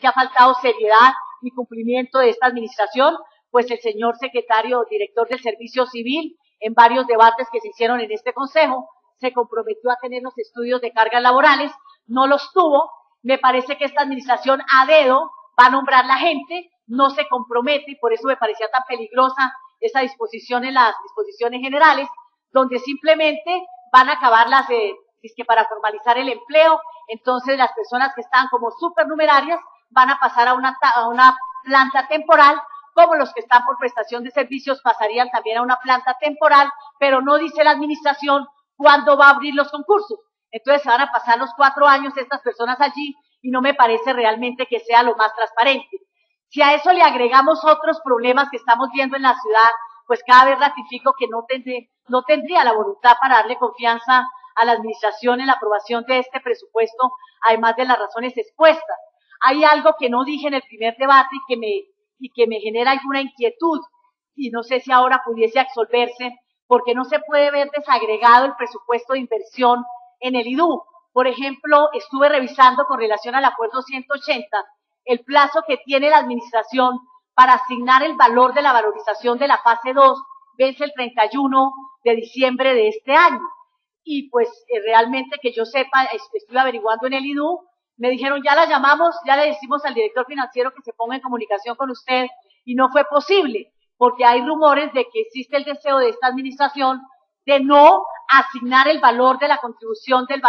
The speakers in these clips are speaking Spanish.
que ha faltado seriedad y cumplimiento de esta administración, pues el señor secretario, director del Servicio Civil, en varios debates que se hicieron en este consejo, se comprometió a tener los estudios de cargas laborales, no los tuvo. Me parece que esta administración a dedo va a nombrar la gente, no se compromete, y por eso me parecía tan peligrosa esa disposición en las disposiciones generales, donde simplemente van a acabar las, que para formalizar el empleo. Entonces las personas que están como supernumerarias van a pasar a una planta temporal, como los que están por prestación de servicios pasarían también a una planta temporal, pero no dice la administración cuándo va a abrir los concursos. Entonces se van a pasar los 4 años estas personas allí, y no me parece realmente que sea lo más transparente. Si a eso le agregamos otros problemas que estamos viendo en la ciudad, pues cada vez ratifico que no tendría la voluntad para darle confianza a la administración en la aprobación de este presupuesto, además de las razones expuestas. Hay algo que no dije en el primer debate y que me genera alguna inquietud, y no sé si ahora pudiese absolverse, porque no se puede ver desagregado el presupuesto de inversión en el IDU. Por ejemplo, estuve revisando con relación al acuerdo 180, el plazo que tiene la administración para asignar el valor de la valorización de la fase 2 vence el 31 de diciembre de este año. Y pues realmente que yo sepa, estuve averiguando en el IDU, me dijeron ya la llamamos, ya le decimos al director financiero que se ponga en comunicación con usted, y no fue posible, porque hay rumores de que existe el deseo de esta administración de no asignar el valor de la contribución del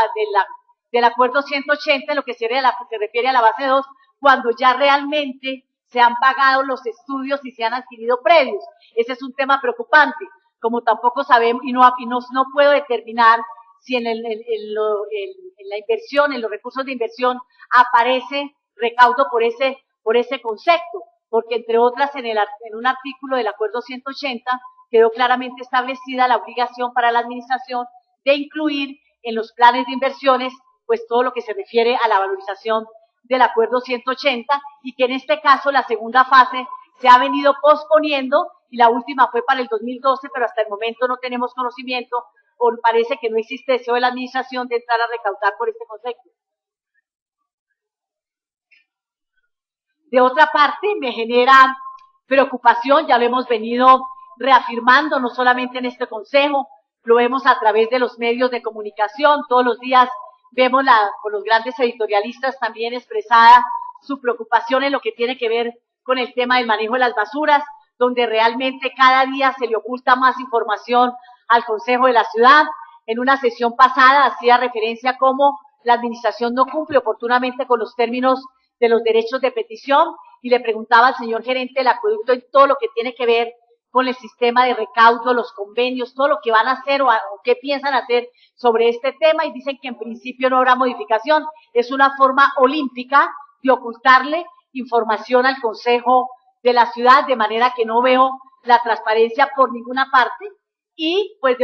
acuerdo 180, en lo que se refiere a la base 2, cuando ya realmente se han pagado los estudios y se han adquirido predios. Ese es un tema preocupante, como tampoco sabemos, y no puedo determinar si en la inversión, en los recursos de inversión, aparece recaudo por ese concepto, porque entre otras en un artículo del acuerdo 180 quedó claramente establecida la obligación para la administración de incluir en los planes de inversiones pues todo lo que se refiere a la valorización del acuerdo 180, y que en este caso la segunda fase se ha venido posponiendo, y la última fue para el 2012, pero hasta el momento no tenemos conocimiento, o parece que no existe deseo de la administración de entrar a recaudar por este concepto. De otra parte, me genera preocupación, ya lo hemos venido reafirmando, no solamente en este consejo, lo vemos a través de los medios de comunicación, todos los días vemos por los grandes editorialistas también expresada su preocupación en lo que tiene que ver con el tema del manejo de las basuras, donde realmente cada día se le oculta más información al Consejo de la Ciudad. En una sesión pasada hacía referencia a cómo la administración no cumple oportunamente con los términos de los derechos de petición, y le preguntaba al señor gerente del acueducto en todo lo que tiene que ver con el sistema de recaudo, los convenios, todo lo que van a hacer o qué piensan hacer sobre este tema, y dicen que en principio no habrá modificación. Es una forma olímpica de ocultarle información al Consejo de la Ciudad, de manera que no veo la transparencia por ninguna parte. Y pues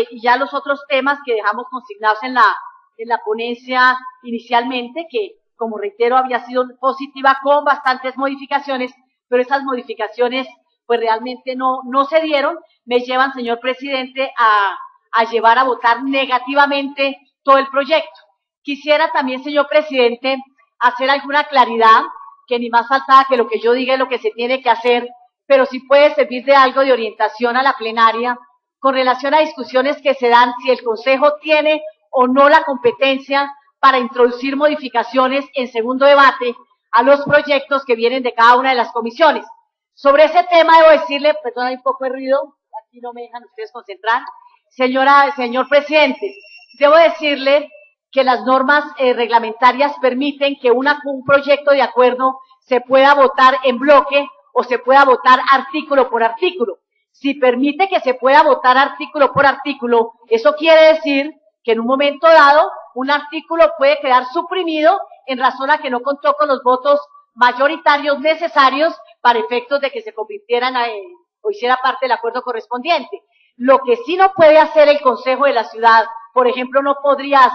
y ya los otros temas que dejamos consignados en la ponencia inicialmente, que como reitero había sido positiva con bastantes modificaciones, pero esas modificaciones pues realmente no se dieron, me llevan, señor presidente, a llevar a votar negativamente todo el proyecto. Quisiera también, señor presidente, hacer alguna claridad, que ni más faltaba que lo que yo diga es lo que se tiene que hacer, pero sí puede servir de algo de orientación a la plenaria con relación a discusiones que se dan si el Consejo tiene o no la competencia para introducir modificaciones en segundo debate a los proyectos que vienen de cada una de las comisiones. Sobre ese tema debo decirle, perdón, hay un poco de ruido, aquí no me dejan ustedes concentrar. Señor presidente, debo decirle que las normas reglamentarias permiten que un proyecto de acuerdo se pueda votar en bloque o se pueda votar artículo por artículo. Si permite que se pueda votar artículo por artículo, eso quiere decir que en un momento dado un artículo puede quedar suprimido en razón a que no contó con los votos mayoritarios necesarios para efectos de que se convirtieran o hiciera parte del acuerdo correspondiente. Lo que sí no puede hacer el Consejo de la Ciudad, por ejemplo, no podría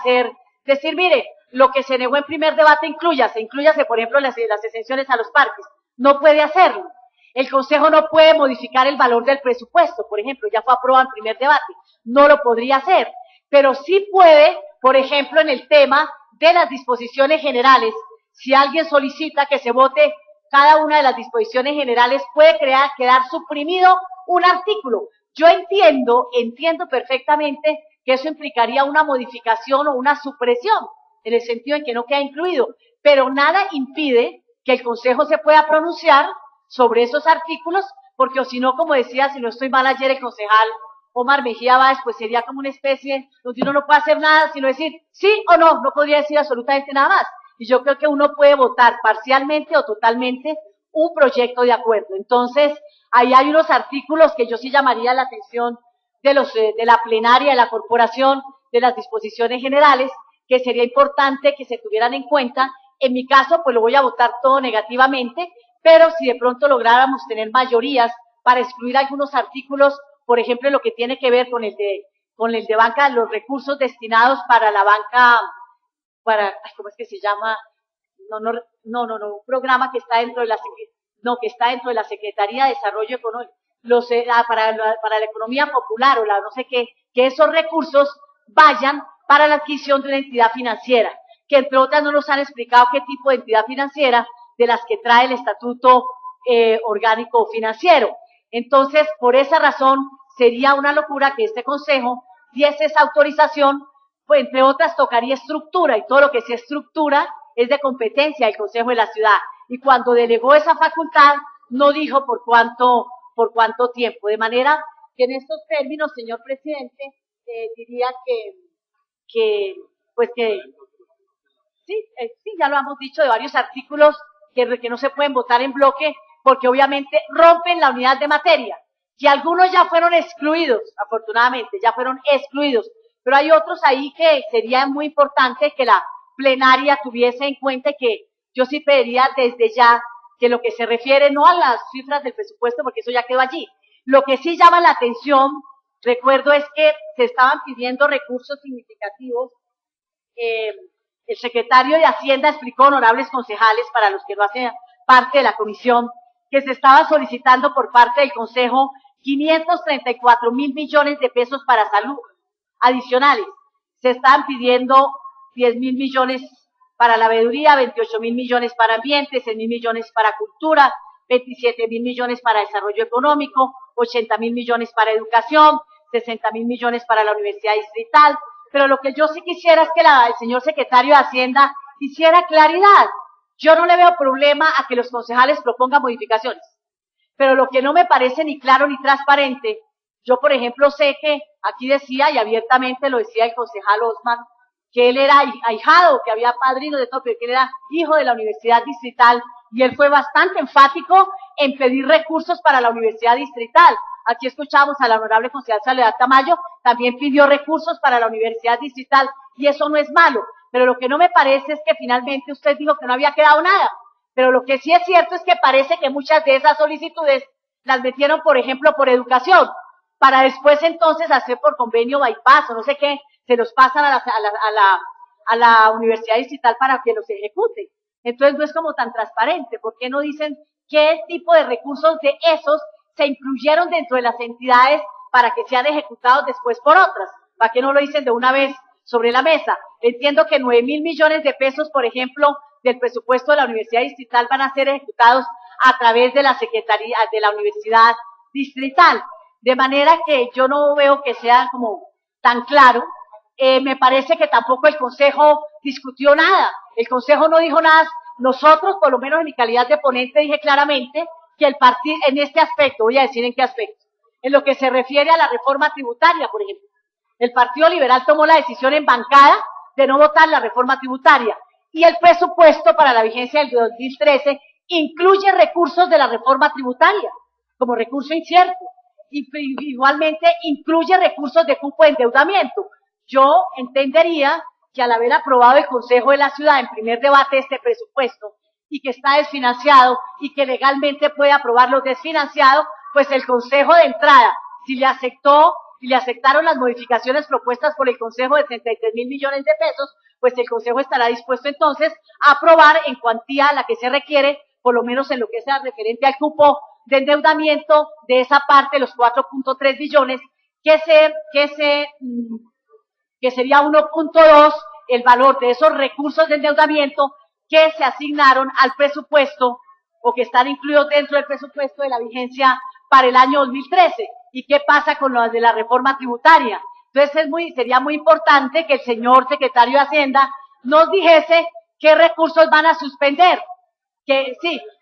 decir, mire, lo que se negó en primer debate inclúyase, por ejemplo, las exenciones a los parques. No puede hacerlo. El Consejo no puede modificar el valor del presupuesto, por ejemplo, ya fue aprobado en primer debate. No lo podría hacer. Pero sí puede, por ejemplo, en el tema de las disposiciones generales, si alguien solicita que se vote cada una de las disposiciones generales, puede quedar suprimido un artículo. Yo entiendo perfectamente que eso implicaría una modificación o una supresión, en el sentido en que no queda incluido, pero nada impide que el Consejo se pueda pronunciar sobre esos artículos, porque o si no, como decía, si no estoy mal ayer el concejal Omar Mejía Báez, pues sería como una especie donde uno no puede hacer nada, sino decir sí o no, no podría decir absolutamente nada más. Y yo creo que uno puede votar parcialmente o totalmente un proyecto de acuerdo. Entonces, ahí hay unos artículos que yo sí llamaría la atención de la plenaria de la corporación, de las disposiciones generales, que sería importante que se tuvieran en cuenta. En mi caso, pues lo voy a votar todo negativamente, pero si de pronto lográramos tener mayorías para excluir algunos artículos, por ejemplo, lo que tiene que ver con el de banca, los recursos destinados para la banca, ¿cómo es que se llama? Un programa que está dentro de la Secretaría de Desarrollo Económico, para la economía popular o no sé qué, que esos recursos vayan para la adquisición de una entidad financiera, que entre otras no nos han explicado qué tipo de entidad financiera de las que trae el estatuto orgánico financiero. Entonces, por esa razón, sería una locura que este Consejo diese esa autorización, pues entre otras tocaría estructura, y todo lo que sea estructura es de competencia del Consejo de la Ciudad. Y cuando delegó esa facultad, no dijo por cuánto tiempo. De manera que en estos términos, señor presidente, diría que sí, ya lo hemos dicho, de varios artículos que no se pueden votar en bloque, porque obviamente rompen la unidad de materia, que algunos ya fueron excluidos, afortunadamente, ya fueron excluidos, pero hay otros ahí que sería muy importante que la plenaria tuviese en cuenta, que yo sí pediría desde ya que lo que se refiere no a las cifras del presupuesto, porque eso ya quedó allí, lo que sí llama la atención, recuerdo, es que se estaban pidiendo recursos significativos. El secretario de Hacienda explicó, honorables concejales, para los que no hacen parte de la comisión, que se estaba solicitando por parte del Consejo 534.000 millones de pesos para salud adicionales. Se estaban pidiendo 10.000 millones para la veeduría, 28.000 millones para ambiente, 6.000 millones para cultura, 27.000 millones para desarrollo económico, 80.000 millones para educación, 60.000 millones para la Universidad Distrital. Pero lo que yo sí quisiera es que el señor secretario de Hacienda hiciera claridad. Yo no le veo problema a que los concejales propongan modificaciones, pero lo que no me parece ni claro ni transparente, yo por ejemplo sé que aquí decía, y abiertamente lo decía el concejal Osman, que él era ahijado, que había padrino de todo, pero que él era hijo de la Universidad Distrital, y él fue bastante enfático en pedir recursos para la Universidad Distrital. Aquí escuchamos a la honorable concejal Soledad Tamayo, también pidió recursos para la Universidad Distrital, y eso no es malo, pero lo que no me parece es que finalmente usted dijo que no había quedado nada, pero lo que sí es cierto es que parece que muchas de esas solicitudes las metieron, por ejemplo, por educación, para después entonces hacer por convenio bypass o no sé qué, se los pasan a la Universidad Distrital para que los ejecute. Entonces no es como tan transparente. ¿Por qué no dicen qué tipo de recursos de esos se incluyeron dentro de las entidades para que sean ejecutados después por otras? ¿Para qué no lo dicen de una vez sobre la mesa? Entiendo que 9.000 millones de pesos, por ejemplo, del presupuesto de la Universidad Distrital van a ser ejecutados a través de la Secretaría de la Universidad Distrital. De manera que yo no veo que sea como tan claro. Me parece que tampoco el Consejo discutió nada. El Consejo no dijo nada. Nosotros, por lo menos en mi calidad de ponente, dije claramente que el partido, en este aspecto, voy a decir en qué aspecto, en lo que se refiere a la reforma tributaria, por ejemplo, el Partido Liberal tomó la decisión en bancada de no votar la reforma tributaria, y el presupuesto para la vigencia del 2013 incluye recursos de la reforma tributaria como recurso incierto, y igualmente incluye recursos de cupo de endeudamiento. Yo entendería que al haber aprobado el Consejo de la Ciudad en primer debate este presupuesto y que está desfinanciado y que legalmente puede aprobarlo desfinanciado, pues el Consejo de entrada, si le aceptaron las modificaciones propuestas por el Consejo de 33.000 millones de pesos, pues el Consejo estará dispuesto entonces a aprobar en cuantía a la que se requiere, por lo menos en lo que sea referente al cupo de endeudamiento de esa parte, los 4.3 billones, que sería 1.2 el valor de esos recursos de endeudamiento que se asignaron al presupuesto o que están incluidos dentro del presupuesto de la vigencia para el año 2013. ¿Y qué pasa con lo de la reforma tributaria? Entonces sería muy importante que el señor secretario de Hacienda nos dijese qué recursos van a suspender,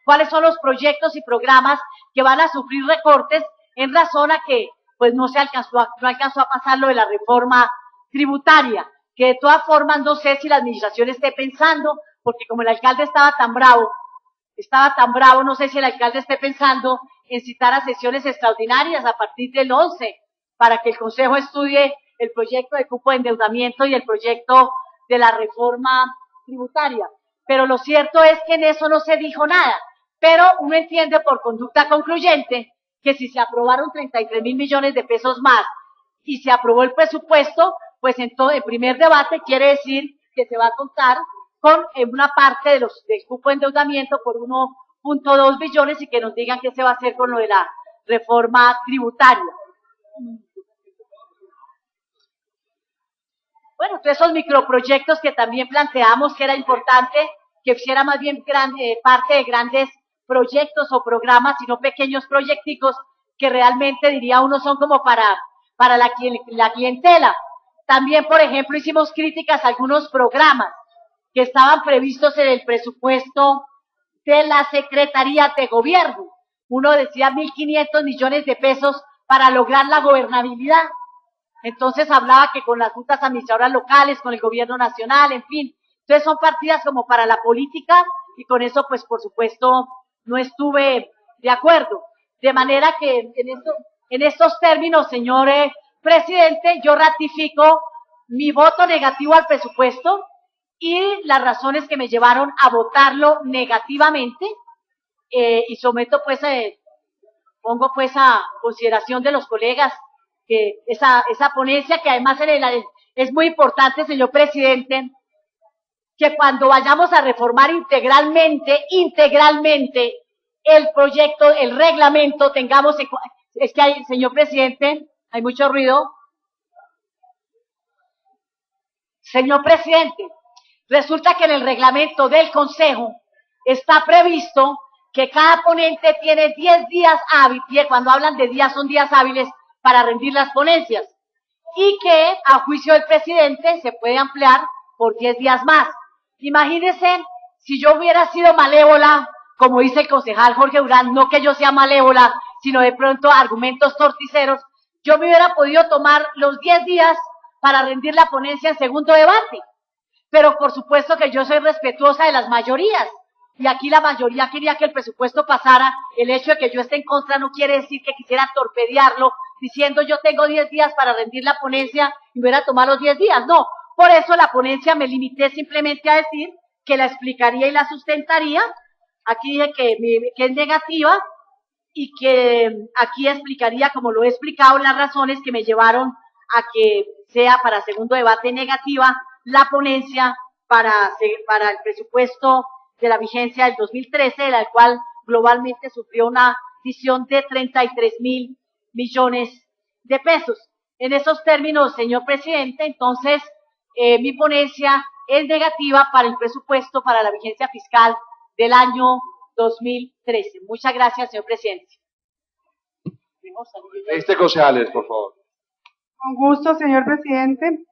cuáles son los proyectos y programas que van a sufrir recortes en razón a que pues no alcanzó a pasar lo de la reforma tributaria, que de todas formas no sé si la administración esté pensando, porque como el alcalde estaba tan bravo, no sé si el alcalde esté pensando en citar a sesiones extraordinarias a partir del 11 para que el Consejo estudie el proyecto de cupo de endeudamiento y el proyecto de la reforma tributaria. Pero lo cierto es que en eso no se dijo nada. Pero uno entiende por conducta concluyente que si se aprobaron 33 mil millones de pesos más y se aprobó el presupuesto, pues en primer debate quiere decir que se va a contar con una parte del cupo de endeudamiento por 1.2 billones y que nos digan qué se va a hacer con lo de la reforma tributaria. Bueno, entonces esos microproyectos que también planteamos que era importante que hiciera más bien parte de grandes proyectos o programas, sino pequeños proyecticos que realmente, diría uno, son como para la clientela. También, por ejemplo, hicimos críticas a algunos programas que estaban previstos en el presupuesto de la Secretaría de Gobierno. Uno decía 1.500 millones de pesos para lograr la gobernabilidad. Entonces hablaba que con las juntas administradoras locales, con el gobierno nacional, en fin. Entonces son partidas como para la política y con eso, pues, por supuesto, no estuve de acuerdo. De manera que en estos términos, señor presidente, yo ratifico mi voto negativo al presupuesto y las razones que me llevaron a votarlo negativamente y someto, pues, pongo, pues, a consideración de los colegas que esa ponencia, que además es muy importante, señor presidente, que cuando vayamos a reformar integralmente el proyecto, el reglamento, es que hay, señor presidente, hay mucho ruido. Señor presidente, resulta que en el reglamento del Consejo está previsto que cada ponente tiene 10 días hábiles, cuando hablan de días son días hábiles para rendir las ponencias, y que a juicio del presidente se puede ampliar por 10 días más. Imagínense si yo hubiera sido malévola, como dice el concejal Jorge Durán, no que yo sea malévola, sino de pronto argumentos torticeros, yo me hubiera podido tomar los 10 días para rendir la ponencia en segundo debate. Pero por supuesto que yo soy respetuosa de las mayorías. Y aquí la mayoría quería que el presupuesto pasara. El hecho de que yo esté en contra no quiere decir que quisiera torpedearlo, diciendo yo tengo 10 días para rendir la ponencia y voy a tomar los 10 días. No, por eso la ponencia me limité simplemente a decir que la explicaría y la sustentaría. Aquí dije que es negativa y que aquí explicaría, como lo he explicado, las razones que me llevaron a que sea para segundo debate negativa la ponencia para el presupuesto de la vigencia del 2013, de la cual globalmente sufrió una visión de 33 mil millones de pesos. En esos términos, señor presidente, entonces mi ponencia es negativa para el presupuesto para la vigencia fiscal del año 2013. Muchas gracias, señor presidente. Concejales, por favor. Con gusto, señor presidente.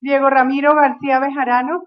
Diego Ramiro García Bejarano.